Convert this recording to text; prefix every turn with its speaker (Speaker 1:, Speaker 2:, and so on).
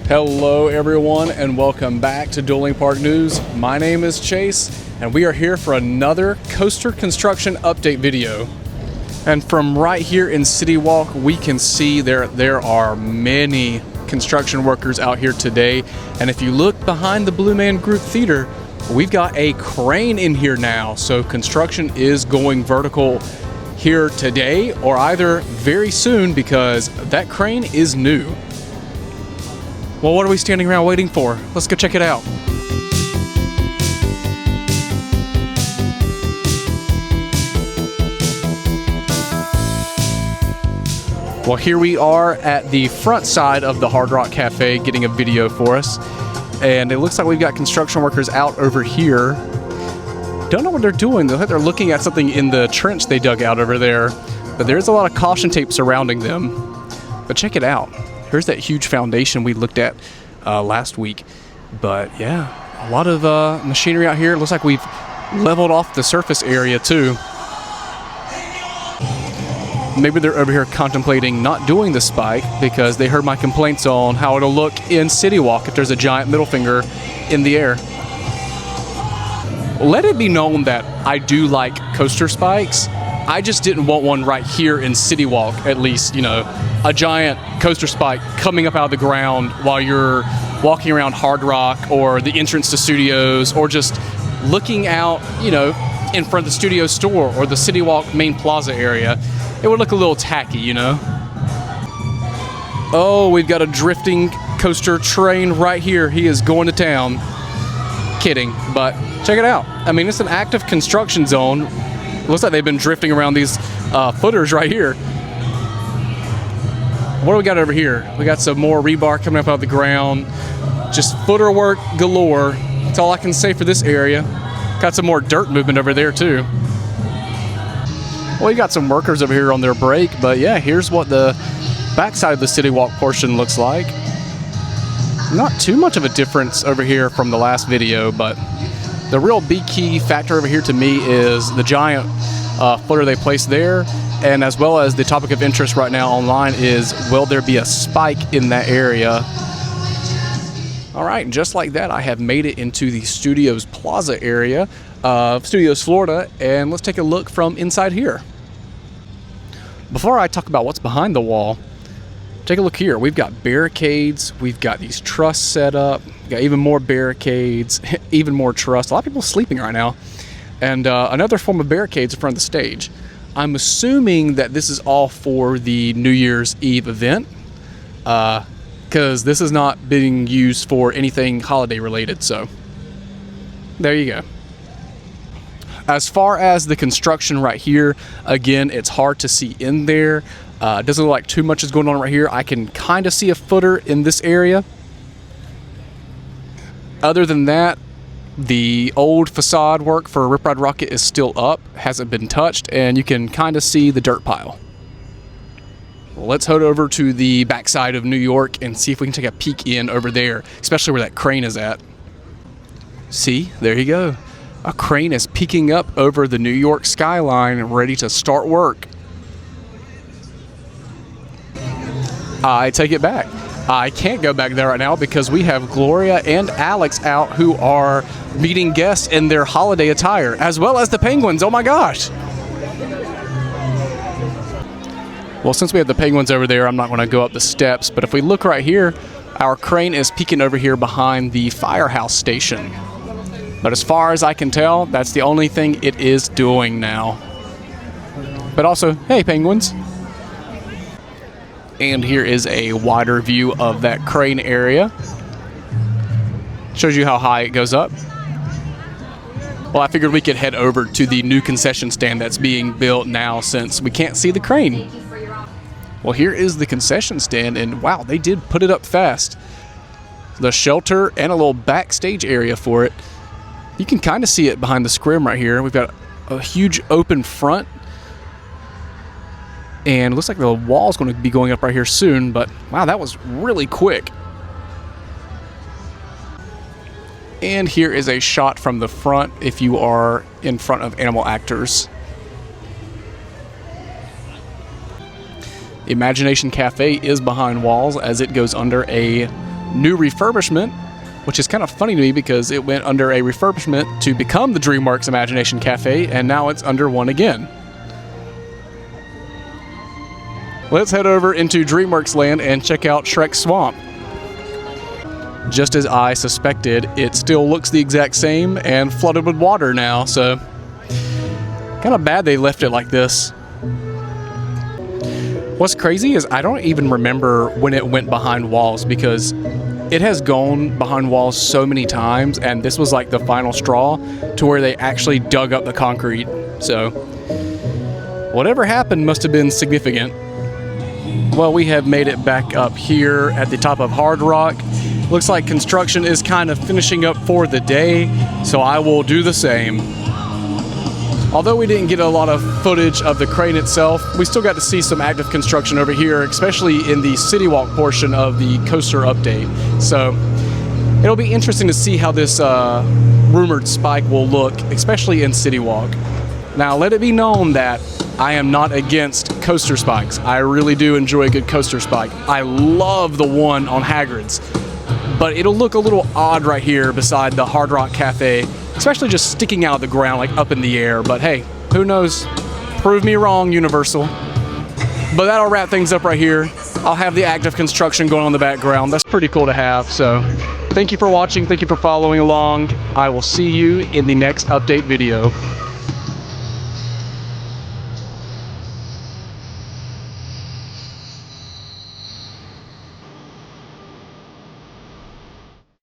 Speaker 1: Hello everyone and welcome back to Dueling Park News. My name is Chase and we are here for another coaster construction update video. And from right here in CityWalk we can see there are many construction workers out here today. And if you look behind the Blue Man Group Theater, we've got a crane in here now. So construction is going vertical here today or either very soon because that crane is new. Well, what are we standing around waiting for? Let's go check it out. Well, here we are at the front side of the Hard Rock Cafe getting a video for us. And it looks like we've got construction workers out over here. Don't know what they're doing. They look like they're looking at something in the trench they dug out over there. But there's a lot of caution tape surrounding them. But check it out. Here's that huge foundation we looked at last week. But yeah, a lot of machinery out here. It looks like we've leveled off the surface area too. Maybe they're over here contemplating not doing the spike because they heard my complaints on how it'll look in CityWalk if there's a giant middle finger in the air. Let it be known that I do like coaster spikes. I just didn't want one right here in CityWalk, at least, you know, a giant coaster spike coming up out of the ground while you're walking around Hard Rock or the entrance to studios or just looking out, you know, in front of the studio store or the CityWalk main plaza area. It would look a little tacky, you know. Oh, we've got a drifting coaster train right here. He is going to town. Kidding, but check it out. I mean, it's an active construction zone. Looks like they've been drifting around these footers right here. What do we got over here? We got some more rebar coming up out of the ground. Just footer work galore. That's all I can say for this area. Got some more dirt movement over there too. Well, you got some workers over here on their break, but yeah, here's what the backside of the CityWalk portion looks like. Not too much of a difference over here from the last video, but the real big key factor over here to me is the giant footer they placed there, and as well as the topic of interest right now online is, will there be a spike in that area? All right, and just like that, I have made it into the Studios Plaza area of Studios, Florida, and let's take a look from inside here. Before I talk about what's behind the wall, take a look here. We've got barricades, we've got these trusses set up, we've got even more barricades, even more truss. A lot of people sleeping right now. And another form of barricades in front of the stage. I'm assuming that this is all for the New Year's Eve event, because this is not being used for anything holiday related, so there you go. As far as the construction right here, again, it's hard to see in there. It doesn't look like too much is going on right here. I can kind of see a footer in this area. Other than that, the old facade work for Rip Ride Rockit is still up, hasn't been touched, and you can kind of see the dirt pile. Well, let's head over to the backside of New York and see if we can take a peek in over there, especially where that crane is at. See, there you go. A crane is peeking up over the New York skyline and ready to start work. I take it back. I can't go back there right now because we have Gloria and Alex out who are meeting guests in their holiday attire, as well as the penguins. Oh my gosh. Well, since we have the penguins over there, I'm not going to go up the steps, but if we look right here, our crane is peeking over here behind the firehouse station. But as far as I can tell, that's the only thing it is doing now. But also, hey penguins. And here is a wider view of that crane area. Shows you how high it goes up. Well, I figured we could head over to the new concession stand that's being built now since we can't see the crane. Well, here is the concession stand, and wow, they did put it up fast. The shelter and a little backstage area for it. You can kind of see it behind the scrim right here. We've got a huge open front. And it looks like the wall's going to be going up right here soon, but wow, that was really quick. And here is a shot from the front if you are in front of animal actors. Imagination Cafe is behind walls as it goes under a new refurbishment, which is kind of funny to me because it went under a refurbishment to become the DreamWorks Imagination Cafe, and now it's under one again. Let's head over into DreamWorks Land and check out Shrek's Swamp. Just as I suspected, it still looks the exact same and flooded with water now, so kind of bad they left it like this. What's crazy is I don't even remember when it went behind walls, because it has gone behind walls so many times, and this was like the final straw to where they actually dug up the concrete. So whatever happened must have been significant. Well, we have made it back up here at the top of Hard Rock. Looks like construction is kind of finishing up for the day, so I will do the same. Although we didn't get a lot of footage of the crane itself, we still got to see some active construction over here, especially in the CityWalk portion of the coaster update. So it'll be interesting to see how this rumored spike will look, especially in CityWalk. Now, let it be known that I am not against coaster spikes. I really do enjoy a good coaster spike. I love the one on Hagrid's, but it'll look a little odd right here beside the Hard Rock Cafe, especially just sticking out of the ground, like up in the air. But hey, who knows? Prove me wrong, Universal. But that'll wrap things up right here. I'll have the active construction going on in the background. That's pretty cool to have. So thank you for watching. Thank you for following along. I will see you in the next update video.